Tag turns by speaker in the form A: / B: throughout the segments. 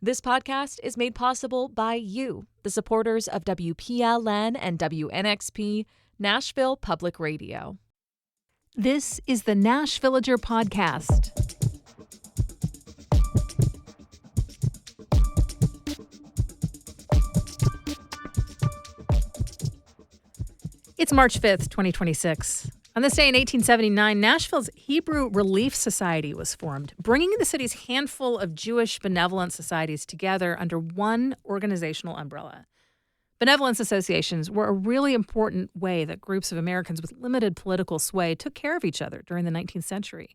A: This podcast is made possible by you, the supporters of WPLN and WNXP, Nashville Public Radio.
B: This is the Nashvillager Podcast. It's March 5th, 2026. On this day in 1879, Nashville's Hebrew Relief Society was formed, bringing the city's handful of Jewish benevolent societies together under one organizational umbrella. Benevolence associations were a really important way that groups of Americans with limited political sway took care of each other during the 19th century.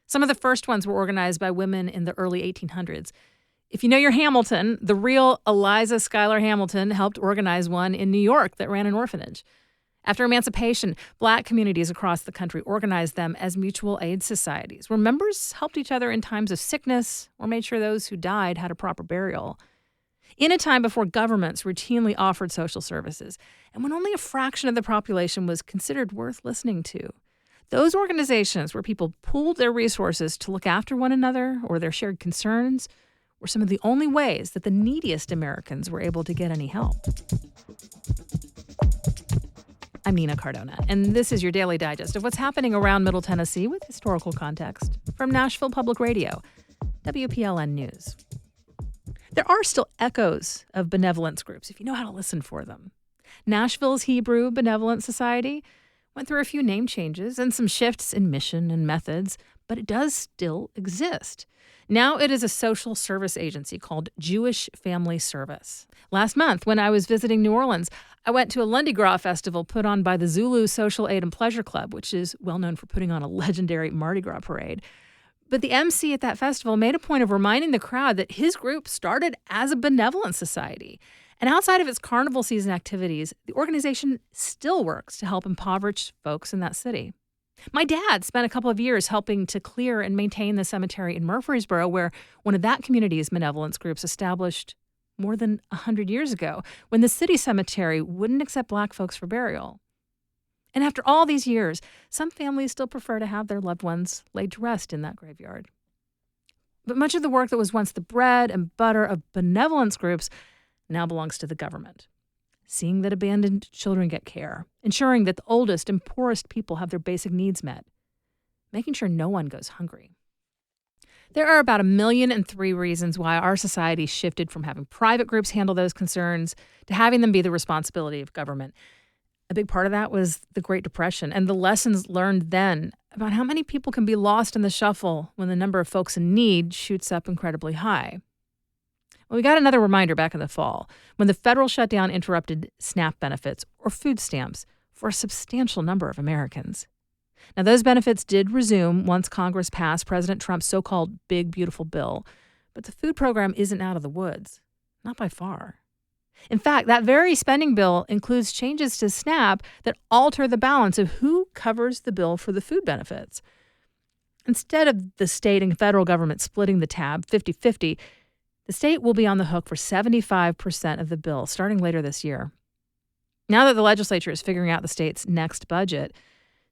B: Some of the first ones were organized by women in the early 1800s. If you know your Hamilton, the real Eliza Schuyler Hamilton helped organize one in New York that ran an orphanage. After emancipation, Black communities across the country organized them as mutual aid societies, where members helped each other in times of sickness or made sure those who died had a proper burial. In a time before governments routinely offered social services, and when only a fraction of the population was considered worth listening to, those organizations where people pooled their resources to look after one another or their shared concerns were some of the only ways that the neediest Americans were able to get any help. I'm Nina Cardona, and this is your daily digest of what's happening around Middle Tennessee with historical context from Nashville Public Radio, WPLN News. There are still echoes of benevolence groups if you know how to listen for them. Nashville's Hebrew Benevolent Society went through a few name changes and some shifts in mission and methods, but it does still exist. Now it is a social service agency called Jewish Family Service. Last month, when I was visiting New Orleans, I went to a Linebaugh festival put on by the Zulu Social Aid and Pleasure Club, which is well known for putting on a legendary Mardi Gras parade. But the MC at that festival made a point of reminding the crowd that his group started as a benevolent society. And outside of its carnival season activities, the organization still works to help impoverished folks in that city. My dad spent a couple of years helping to clear and maintain the cemetery in Murfreesboro, where one of that community's benevolence groups established more than 100 years ago, when the city cemetery wouldn't accept Black folks for burial. And after all these years, some families still prefer to have their loved ones laid to rest in that graveyard. But much of the work that was once the bread and butter of benevolence groups now belongs to the government. Seeing that abandoned children get care, ensuring that the oldest and poorest people have their basic needs met, making sure no one goes hungry. There are about 1,000,003 reasons why our society shifted from having private groups handle those concerns to having them be the responsibility of government. A big part of that was the Great Depression and the lessons learned then about how many people can be lost in the shuffle when the number of folks in need shoots up incredibly high. Well, we got another reminder back in the fall when the federal shutdown interrupted SNAP benefits or food stamps for a substantial number of Americans. Now, those benefits did resume once Congress passed President Trump's so-called Big Beautiful Bill, but the food program isn't out of the woods, not by far. In fact, that very spending bill includes changes to SNAP that alter the balance of who covers the bill for the food benefits. Instead of the state and federal government splitting the tab 50-50, the state will be on the hook for 75% of the bill starting later this year. Now that the legislature is figuring out the state's next budget,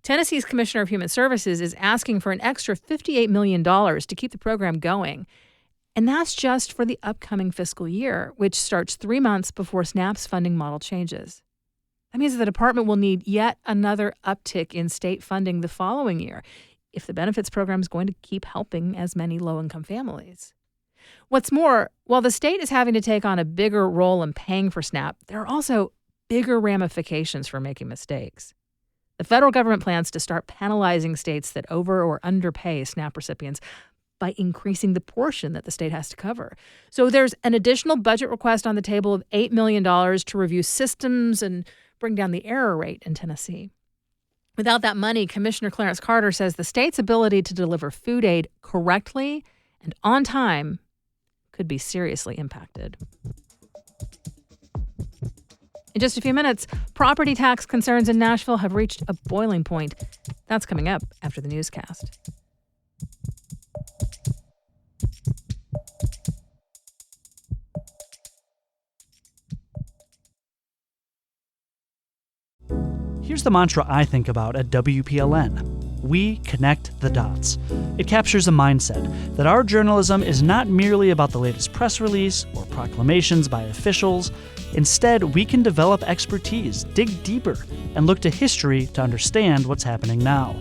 B: Tennessee's Commissioner of Human Services is asking for an extra $58 million to keep the program going. And that's just for the upcoming fiscal year, which starts 3 months before SNAP's funding model changes. That means the department will need yet another uptick in state funding the following year if the benefits program is going to keep helping as many low-income families. What's more, while the state is having to take on a bigger role in paying for SNAP, there are also bigger ramifications for making mistakes. The federal government plans to start penalizing states that over or underpay SNAP recipients by increasing the portion that the state has to cover. So there's an additional budget request on the table of $8 million to review systems and bring down the error rate in Tennessee. Without that money, Commissioner Clarence Carter says the state's ability to deliver food aid correctly and on time could be seriously impacted. In just a few minutes, property tax concerns in Nashville have reached a boiling point. That's coming up after the newscast.
C: Here's the mantra I think about at WPLN. We connect the dots. It captures a mindset that our journalism is not merely about the latest press release or proclamations by officials. Instead, we can develop expertise, dig deeper, and look to history to understand what's happening now.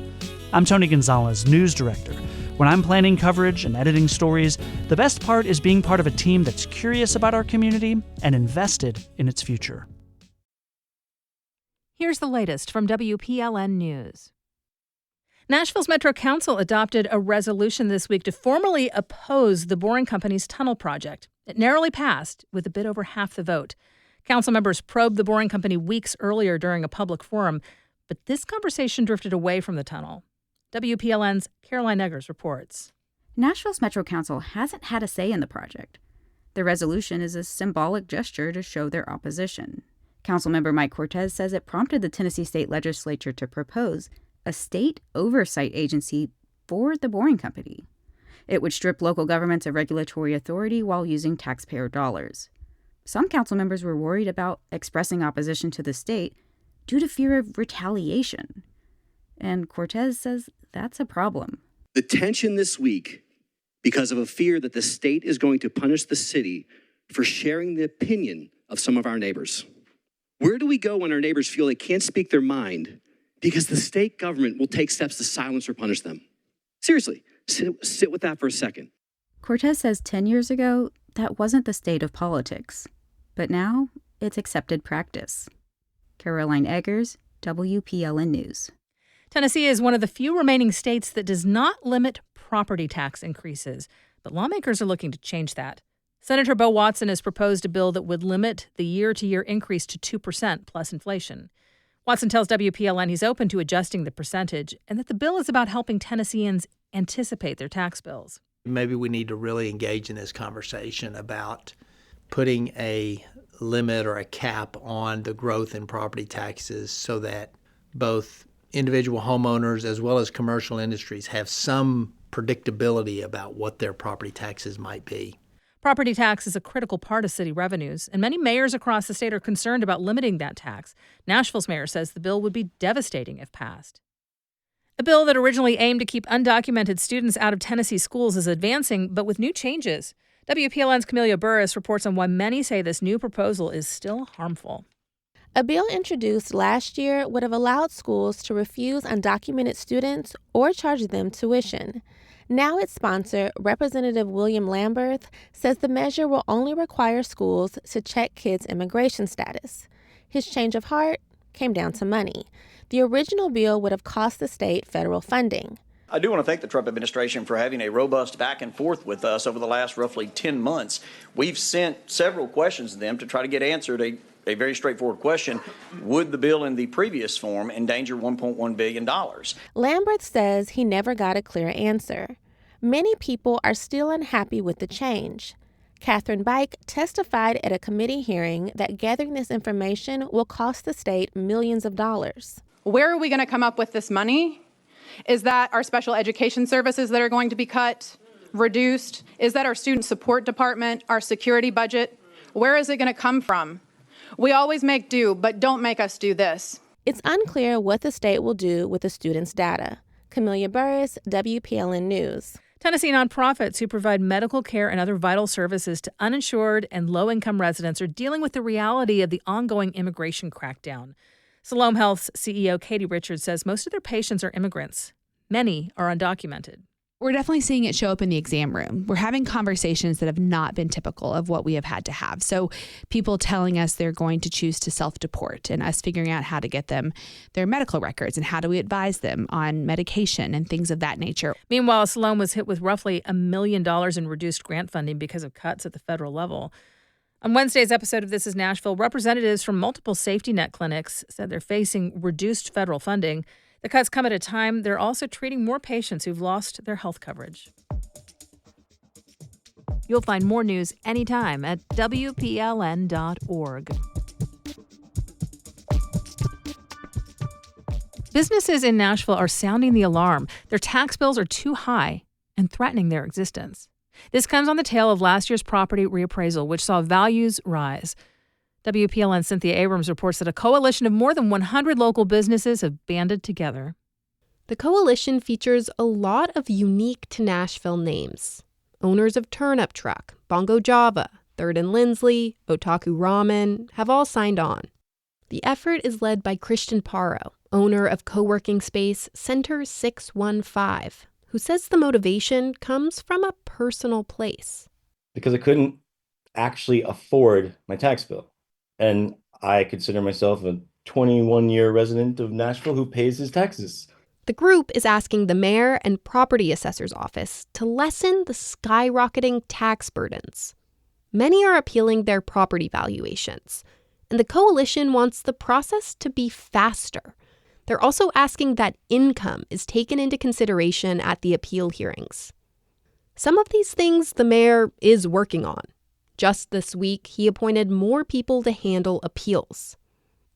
C: I'm Tony Gonzalez, news director. When I'm planning coverage and editing stories, the best part is being part of a team that's curious about our community and invested in its future.
B: Here's the latest from WPLN News. Nashville's Metro Council adopted a resolution this week to formally oppose the Boring Company's tunnel project. It narrowly passed with a bit over half the vote. Council members probed the Boring Company weeks earlier during a public forum, but this conversation drifted away from the tunnel. WPLN's Caroline Eggers reports.
D: Nashville's Metro Council hasn't had a say in the project. The resolution is a symbolic gesture to show their opposition. Councilmember Mike Cortez says it prompted the Tennessee State Legislature to propose a state oversight agency for the Boring Company. It would strip local governments of regulatory authority while using taxpayer dollars. Some council members were worried about expressing opposition to the state due to fear of retaliation. And Cortez says that's a problem.
E: The tension this week, because of a fear that the state is going to punish the city for sharing the opinion of some of our neighbors. Where do we go when our neighbors feel they can't speak their mind because the state government will take steps to silence or punish them? Seriously, sit with that for a second.
D: Cortez says 10 years ago, that wasn't the state of politics. But now, it's accepted practice. Caroline Eggers, WPLN News.
B: Tennessee is one of the few remaining states that does not limit property tax increases, but lawmakers are looking to change that. Senator Bo Watson has proposed a bill that would limit the year-to-year increase to 2% plus inflation. Watson tells WPLN he's open to adjusting the percentage and that the bill is about helping Tennesseans anticipate their tax bills.
F: Maybe we need to really engage in this conversation about putting a limit or a cap on the growth in property taxes so that both individual homeowners as well as commercial industries have some predictability about what their property taxes might be.
B: Property tax is a critical part of city revenues, and many mayors across the state are concerned about limiting that tax. Nashville's mayor says the bill would be devastating if passed. A bill that originally aimed to keep undocumented students out of Tennessee schools is advancing, but with new changes. WPLN's Camelia Burris reports on why many say this new proposal is still harmful.
G: A bill introduced last year would have allowed schools to refuse undocumented students or charge them tuition. Now its sponsor, Representative William Lamberth, says the measure will only require schools to check kids' immigration status. His change of heart came down to money. The original bill would have cost the state federal funding.
H: I do want to thank the Trump administration for having a robust back and forth with us over the last roughly 10 months. We've sent several questions to them to try to get answered a very straightforward question. Would the bill in the previous form endanger $1.1 billion?
G: Lamberth says he never got a clear answer. Many people are still unhappy with the change. Catherine Bike testified at a committee hearing that gathering this information will cost the state millions of dollars.
I: Where are we going to come up with this money? Is that our special education services that are going to be cut, reduced? Is that our student support department, our security budget? Where is it going to come from? We always make do, but don't make us do this.
G: It's unclear what the state will do with the students' data. Camelia Burris, WPLN News.
B: Tennessee nonprofits who provide medical care and other vital services to uninsured and low-income residents are dealing with the reality of the ongoing immigration crackdown. Siloam Health's CEO Katie Richards says most of their patients are immigrants. Many are undocumented.
J: We're definitely seeing it show up in the exam room. We're having conversations that have not been typical of what we have had to have. So people telling us they're going to choose to self-deport and us figuring out how to get them their medical records and how do we advise them on medication and things of that nature.
B: Meanwhile, Siloam was hit with roughly $1 million in reduced grant funding because of cuts at the federal level. On Wednesday's episode of This is Nashville, representatives from multiple safety net clinics said they're facing reduced federal funding. The cuts come at a time they're also treating more patients who've lost their health coverage. You'll find more news anytime at WPLN.org. Businesses in Nashville are sounding the alarm. Their tax bills are too high and threatening their existence. This comes on the tail of last year's property reappraisal, which saw values rise. WPLN's Cynthia Abrams reports that a coalition of more than 100 local businesses have banded together.
K: The coalition features a lot of unique to Nashville names. Owners of Turnip Truck, Bongo Java, Third and Lindsley, Otaku Ramen have all signed on. The effort is led by Christian Parro, owner of co-working space Center 615, who says the motivation comes from a personal place.
L: Because I couldn't actually afford my tax bill. And I consider myself a 21-year resident of Nashville who pays his taxes.
K: The group is asking the mayor and property assessor's office to lessen the skyrocketing tax burdens. Many are appealing their property valuations, and the coalition wants the process to be faster. They're also asking that income is taken into consideration at the appeal hearings. Some of these things the mayor is working on. Just this week, he appointed more people to handle appeals.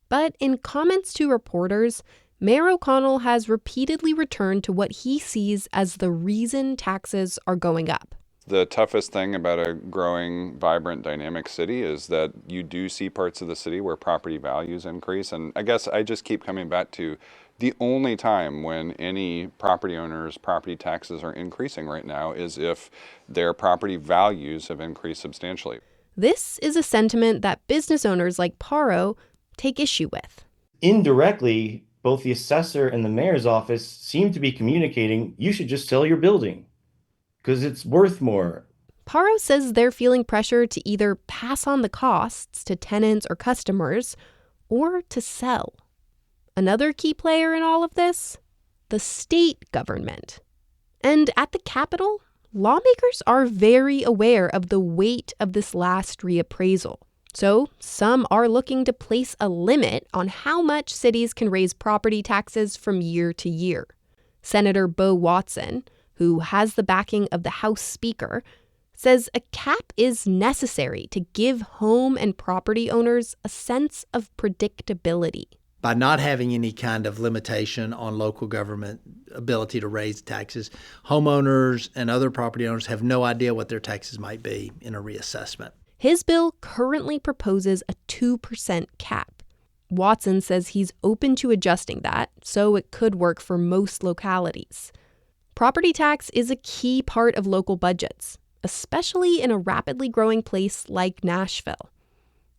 K: But in comments to reporters, Mayor O'Connell has repeatedly returned to what he sees as the reason taxes are going up.
M: The toughest thing about a growing, vibrant, dynamic city is that you do see parts of the city where property values increase. And I guess I just keep coming back to the only time when any property owners' property taxes are increasing right now is if their property values have increased substantially.
K: This is a sentiment that business owners like Parro take issue with.
L: Indirectly, both the assessor and the mayor's office seem to be communicating, you should just sell your building because it's worth more.
K: Parro says they're feeling pressure to either pass on the costs to tenants or customers or to sell. Another key player in all of this? The state government. And at the Capitol, lawmakers are very aware of the weight of this last reappraisal. So some are looking to place a limit on how much cities can raise property taxes from year to year. Senator Bo Watson, who has the backing of the House Speaker, says a cap is necessary to give home and property owners a sense of predictability.
F: By not having any kind of limitation on local government ability to raise taxes, homeowners and other property owners have no idea what their taxes might be in a reassessment.
K: His bill currently proposes a 2% cap. Watson says he's open to adjusting that, so it could work for most localities. Property tax is a key part of local budgets, especially in a rapidly growing place like Nashville.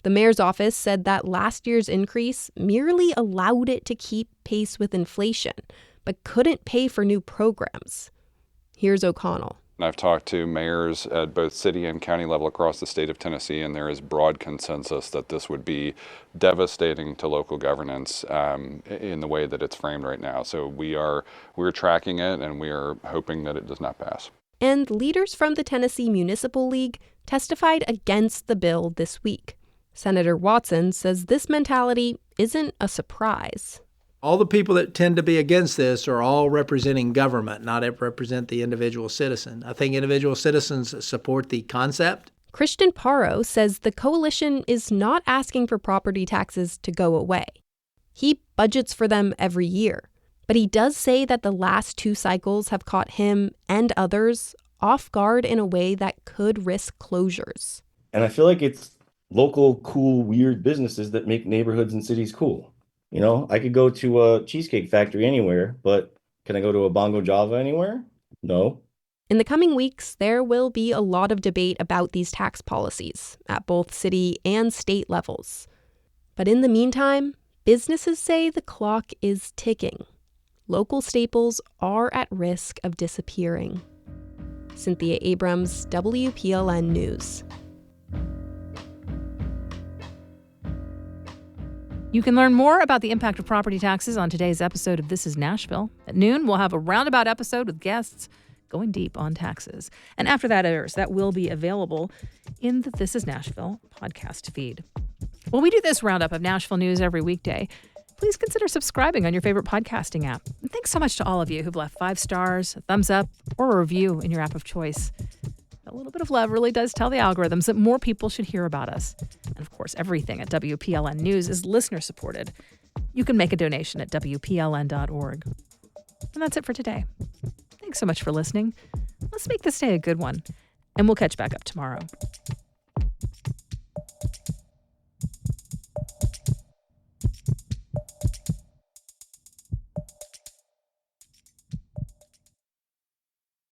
K: The mayor's office said that last year's increase merely allowed it to keep pace with inflation, but couldn't pay for new programs. Here's O'Connell.
M: I've talked to mayors at both city and county level across the state of Tennessee, and there is broad consensus that this would be devastating to local governance in the way that it's framed right now. So we're tracking it, and we are hoping that it does not pass.
K: And leaders from the Tennessee Municipal League testified against the bill this week. Senator Watson says this mentality isn't a surprise.
F: All the people that tend to be against this are all representing government, not represent the individual citizen. I think individual citizens support the concept.
K: Christian Parro says the coalition is not asking for property taxes to go away. He budgets for them every year, but he does say that the last 2 cycles have caught him and others off guard in a way that could risk closures.
L: And I feel like it's local, cool, weird businesses that make neighborhoods and cities cool. You know, I could go to a cheesecake factory anywhere, but can I go to a Bongo Java anywhere? No.
K: In the coming weeks, there will be a lot of debate about these tax policies at both city and state levels. But in the meantime, businesses say the clock is ticking. Local staples are at risk of disappearing. Cynthia Abrams, WPLN News.
B: You can learn more about the impact of property taxes on today's episode of This is Nashville. At noon, we'll have a roundabout episode with guests going deep on taxes. And after that airs, that will be available in the This is Nashville podcast feed. Well, we do this roundup of Nashville news every weekday. Please consider subscribing on your favorite podcasting app. And thanks so much to all of you who've left 5 stars, a thumbs up, or a review in your app of choice. A little bit of love really does tell the algorithms that more people should hear about us. And of course, everything at WPLN News is listener supported. You can make a donation at WPLN.org. And that's it for today. Thanks so much for listening. Let's make this day a good one. And we'll catch back up tomorrow.